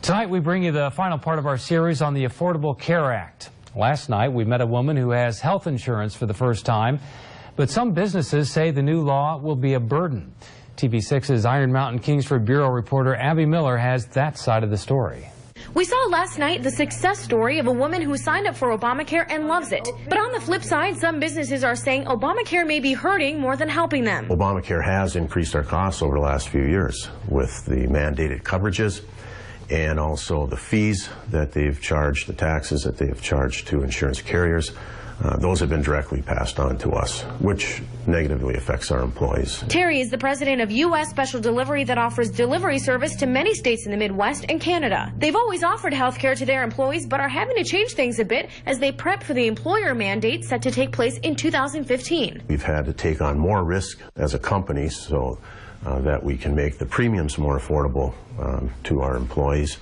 Tonight we bring you the final part of our series on the Affordable Care Act. Last night we met a woman who has health insurance for the first time, but some businesses say the new law will be a burden. TV6's Iron Mountain Kingsford Bureau reporter Abby Miller has that side of the story. We saw last night the success story of a woman who signed up for ObamaCare and loves it. But on the flip side, some businesses are saying ObamaCare may be hurting more than helping them. ObamaCare has increased our costs over the last few years with the mandated coverages and also the fees that they've charged, the taxes that they've charged to insurance carriers. Those have been directly passed on to us, which negatively affects our employees. Terry is the president of U.S. Special Delivery that offers delivery service to many states in the Midwest and Canada. They've always offered health care to their employees, but are having to change things a bit as they prep for the employer mandate set to take place in 2015. We've had to take on more risk as a company so that we can make the premiums more affordable to our employees.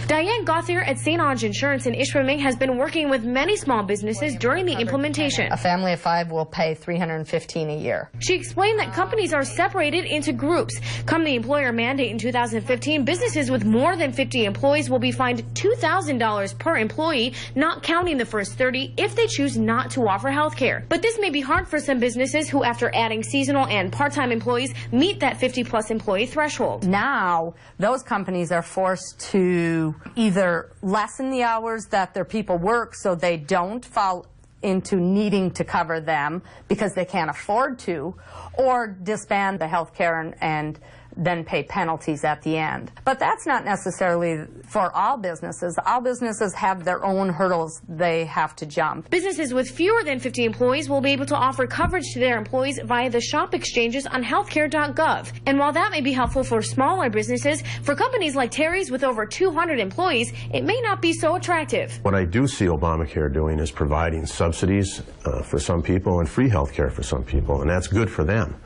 Diane Gauthier at St. Onge Insurance in Ishpeming has been working with many small businesses during the implementation. A family of 5 will pay $315 a year. She explained that companies are separated into groups. Come the employer mandate in 2015, businesses with more than 50 employees will be fined $2,000 per employee, not counting the first 30 if they choose not to offer health care. But this may be hard for some businesses who, after adding seasonal and part-time employees, meet that 50-plus employee threshold. Now, those companies are forced to either lessen the hours that their people work so they don't fall into needing to cover them because they can't afford to, or disband the health care and then pay penalties at the end. But that's not necessarily for all businesses. All businesses have their own hurdles they have to jump. Businesses with fewer than 50 employees will be able to offer coverage to their employees via the shop exchanges on healthcare.gov. And while that may be helpful for smaller businesses, for companies like Terry's with over 200 employees, it may not be so attractive. What I do see ObamaCare doing is providing subsidies for some people and free health care for some people, and that's good for them.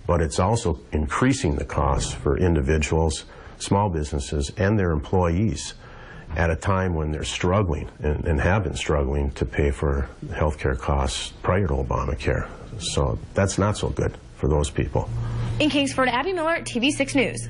But it's also increasing the costs for individuals, small businesses, and their employees at a time when they're struggling and have been struggling to pay for health care costs prior to ObamaCare. So that's not so good for those people. In Kingsford, Abby Miller, TV6 News.